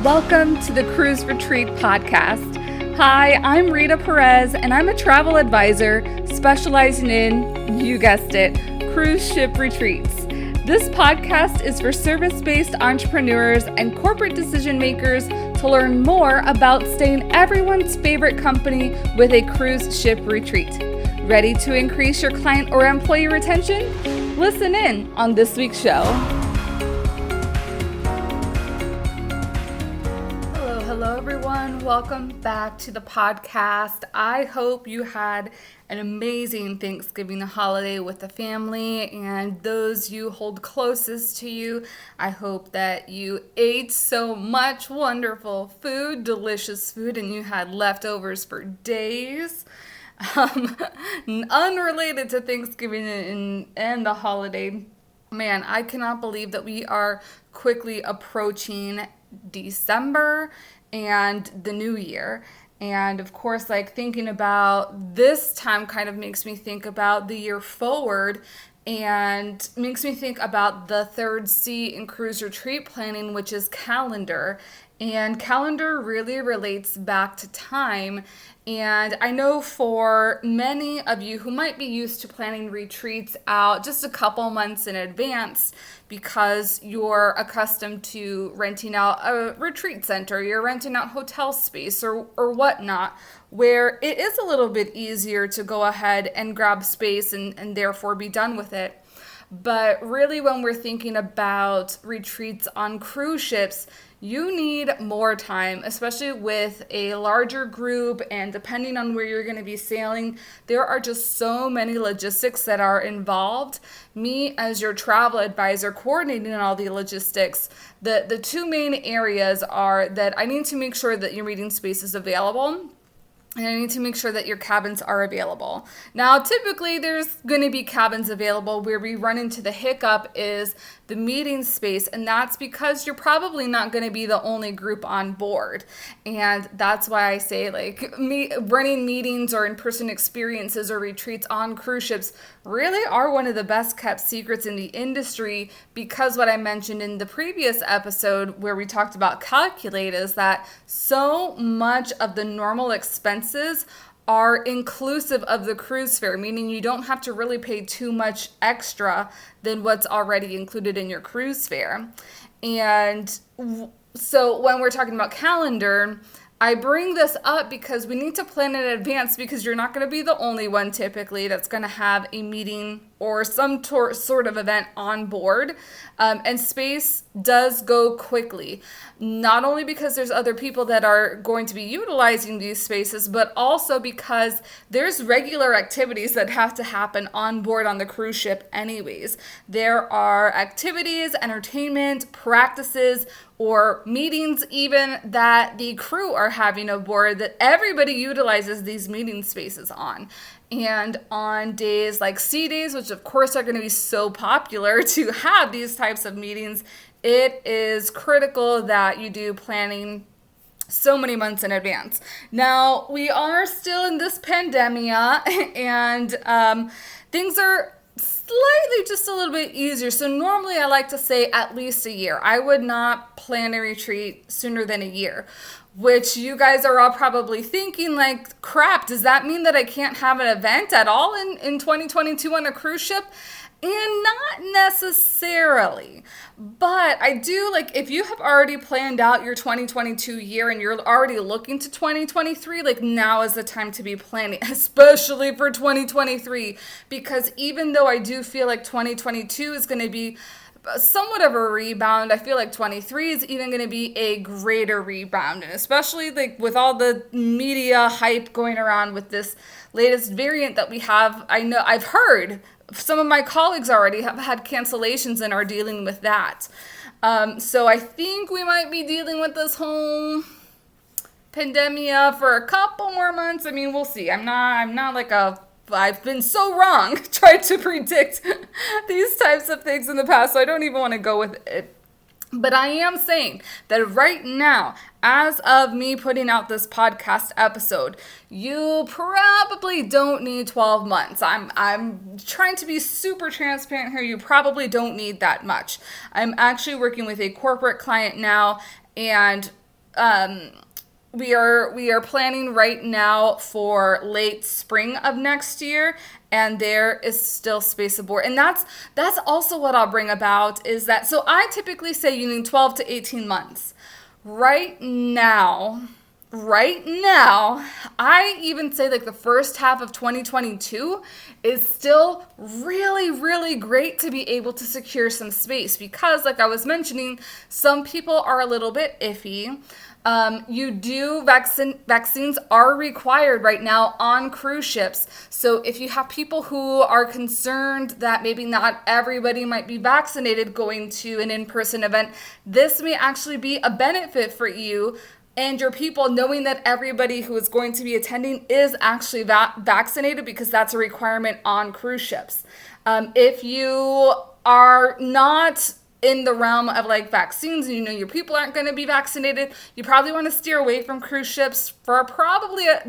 Welcome to the Cruise Retreat Podcast. Hi, I'm Rita Perez, and I'm a travel advisor specializing in, you guessed it, cruise ship retreats. This podcast is for service-based entrepreneurs and corporate decision makers to learn more about staying everyone's favorite company with a cruise ship retreat. Ready to increase your client or employee retention? Listen in on this week's show. Hello everyone, welcome back to the podcast. I hope you had an amazing Thanksgiving holiday with the family, and those you hold closest to you, I hope that you ate so much wonderful food, delicious food, and you had leftovers for days. Unrelated to Thanksgiving and the holiday, man, I cannot believe that we are quickly approaching December and the new year. And of course, thinking about this time kind of makes me think about the year forward and makes me think about the third C in cruise retreat planning, which is calendar. And calendar really relates back to time. And I know for many of you who might be used to planning retreats out just a couple months in advance because you're accustomed to renting out a retreat center, you're renting out hotel space or whatnot, where it is a little bit easier to go ahead and grab space and therefore be done with it. But really, when we're thinking about retreats on cruise ships, you need more time, especially with a larger group, and depending on where you're going to be sailing, there are just so many logistics that are involved. Me, as your travel advisor coordinating all the logistics, the two main areas are that I need to make sure that your meeting space is available, and I need to make sure that your cabins are available. Now, typically there's going to be cabins available. Where we run into the hiccup is the meeting space, and that's because you're probably not going to be the only group on board. And that's why I say running meetings or in-person experiences or retreats on cruise ships really are one of the best kept secrets in the industry, because what I mentioned in the previous episode where we talked about Calculate is that so much of the normal expenses are inclusive of the cruise fare, meaning you don't have to really pay too much extra than what's already included in your cruise fare. And so when we're talking about calendar, I bring this up because we need to plan in advance, because you're not going to be the only one typically that's going to have a meeting or some sort of event on board. And space does go quickly, not only because there's other people that are going to be utilizing these spaces, but also because there's regular activities that have to happen on board on the cruise ship anyways. There are activities, entertainment, practices, or meetings even that the crew are having aboard that everybody utilizes these meeting spaces on. And on days like sea days, which of course are going to be so popular to have these types of meetings, it is critical that you do planning so many months in advance. Now, we are still in this pandemia, and things are slightly just a little bit easier. So normally I like to say at least a year. I would not plan a retreat sooner than a year, which you guys are all probably thinking crap, does that mean that I can't have an event at all in 2022 on a cruise ship? And not necessarily, but I do if you have already planned out your 2022 year and you're already looking to 2023, now is the time to be planning, especially for 2023, because even though I do feel like 2022 is going to be somewhat of a rebound, I feel like 23 is even going to be a greater rebound, and especially with all the media hype going around with this latest variant that we have. I know I've heard some of my colleagues already have had cancellations and are dealing with that. So I think we might be dealing with this whole pandemia for a couple more months. I mean, we'll see. I'm not I've been so wrong trying to predict these types of things in the past, so I don't even want to go with it. But I am saying that right now, as of me putting out this podcast episode, you probably don't need 12 months. I'm trying to be super transparent here. You probably don't need that much. I'm actually working with a corporate client now, and we are planning right now for late spring of next year, and there is still space aboard. And that's also what I'll bring about is that, so I typically say you need 12 to 18 months. Right now, I even say like the first half of 2022 is still really, really great to be able to secure some space because, like I was mentioning, some people are a little bit iffy. Vaccines are required right now on cruise ships. So if you have people who are concerned that maybe not everybody might be vaccinated going to an in-person event, this may actually be a benefit for you and your people, knowing that everybody who is going to be attending is actually vaccinated, because that's a requirement on cruise ships. If you are not in the realm of like vaccines and you know your people aren't going to be vaccinated, you probably want to steer away from cruise ships for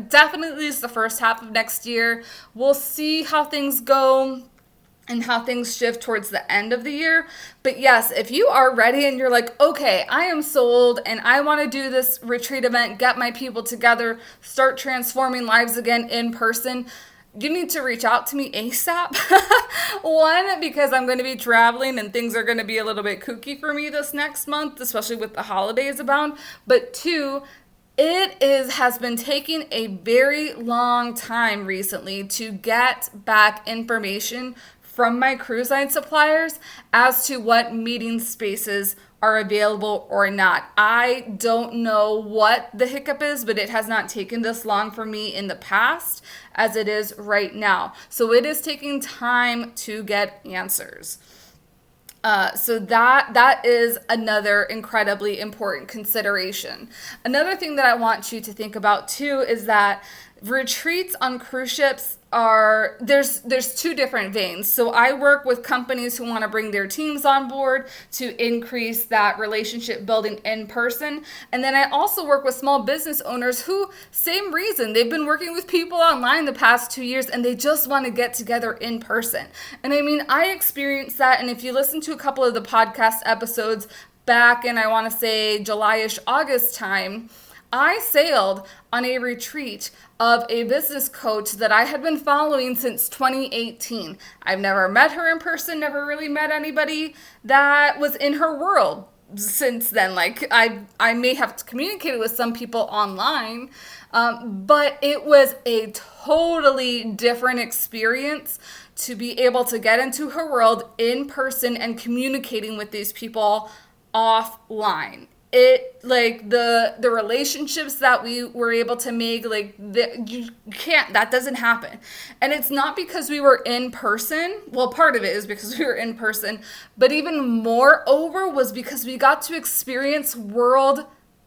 definitely is the first half of next year. We'll see how things go and how things shift towards the end of the year. But yes, if you are ready and you're like, okay, I am sold and I want to do this retreat event, get my people together, start transforming lives again in person, you need to reach out to me ASAP. One, because I'm going to be traveling and things are going to be a little bit kooky for me this next month, especially with the holidays abound. But two, has been taking a very long time recently to get back information from my cruise line suppliers as to what meeting spaces are available or not. I don't know what the hiccup is, but it has not taken this long for me in the past as it is right now. So it is taking time to get answers. So that is another incredibly important consideration. Another thing that I want you to think about too is that retreats on cruise ships there's two different veins. So I work with companies who want to bring their teams on board to increase that relationship building in person. And then I also work with small business owners who, same reason, they've been working with people online the past 2 years and they just want to get together in person. And I mean, I experienced that. And if you listen to a couple of the podcast episodes back in, I want to say July-ish, August time, I sailed on a retreat of a business coach that I had been following since 2018. I've never met her in person, never really met anybody that was in her world since then. Like I may have communicated with some people online, but it was a totally different experience to be able to get into her world in person and communicating with these people offline. The relationships that we were able to make, that doesn't happen. And it's not because we were in person. Well, part of it is because we were in person, but even moreover was because we got to experience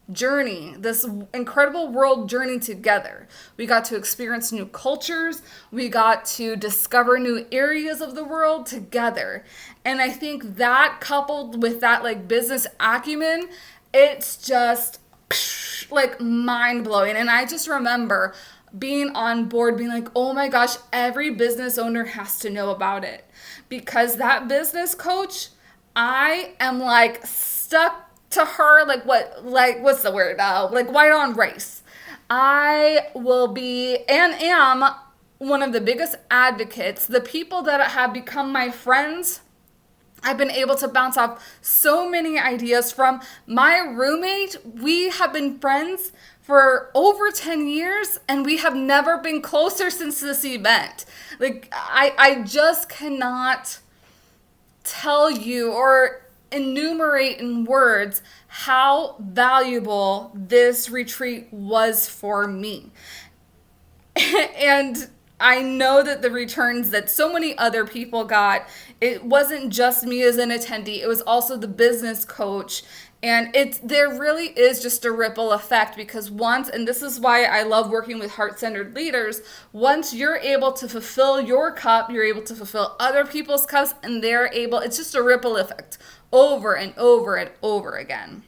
this incredible world journey together. We got to experience new cultures. We got to discover new areas of the world together. And I think that, coupled with that business acumen, it's just mind-blowing. And I just remember being on board, being like, oh my gosh, every business owner has to know about it. Because that business coach, I am stuck to her, what's the word? White on rice. I will be and am one of the biggest advocates. The people that have become my friends, I've been able to bounce off so many ideas from. My roommate. We have been friends for over 10 years and we have never been closer since this event. I just cannot tell you or enumerate in words how valuable this retreat was for me. And I know that the returns that so many other people got, it wasn't just me as an attendee, it was also the business coach. And there really is just a ripple effect, because and this is why I love working with heart-centered leaders, once you're able to fulfill your cup, you're able to fulfill other people's cups, and it's just a ripple effect over and over and over again.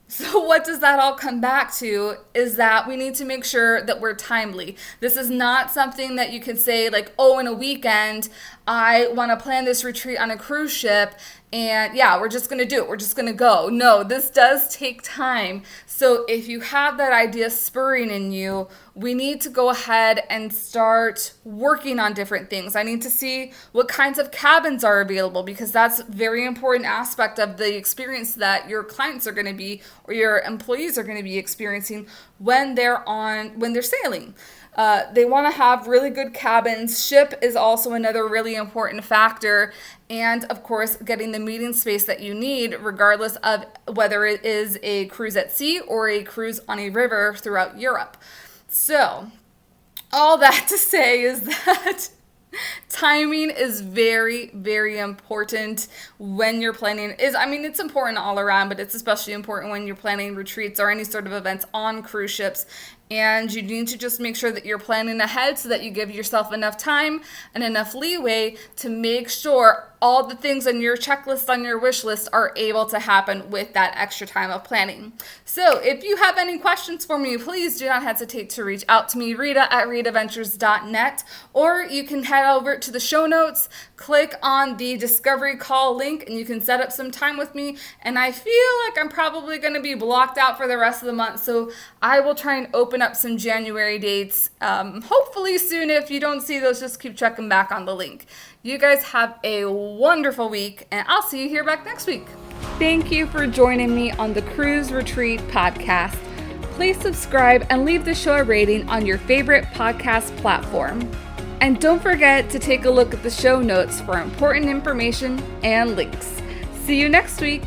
So what does that all come back to is that we need to make sure that we're timely. This is not something that you can say in a weekend, I want to plan this retreat on a cruise ship, and yeah, we're just going to do it. We're just going to go. No, this does take time. So if you have that idea spurring in you, we need to go ahead and start working on different things. I need to see what kinds of cabins are available, because that's a very important aspect of the experience that your clients are going to be, or your employees are going to be experiencing when they're sailing. They want to have really good cabins. Ship is also another really important factor. And of course, getting the meeting space that you need, regardless of whether it is a cruise at sea or a cruise on a river throughout Europe. So, all that to say is that timing is very, very important when you're planning. It's important all around, but it's especially important when you're planning retreats or any sort of events on cruise ships. And you need to just make sure that you're planning ahead so that you give yourself enough time and enough leeway to make sure all the things on your checklist, on your wish list, are able to happen with that extra time of planning. So if you have any questions for me, please do not hesitate to reach out to me, Rita at ritaventures.net, or you can head over to the show notes, click on the discovery call link, and you can set up some time with me. And I feel like I'm probably going to be blocked out for the rest of the month, so I will try and open up some January dates, hopefully soon. If you don't see those, just keep checking back on the link. You guys have a wonderful week, and I'll see you here back next week. Thank you for joining me on the Cruise Retreat podcast. Please subscribe and leave the show a rating on your favorite podcast platform. And don't forget to take a look at the show notes for important information and links. See you next week.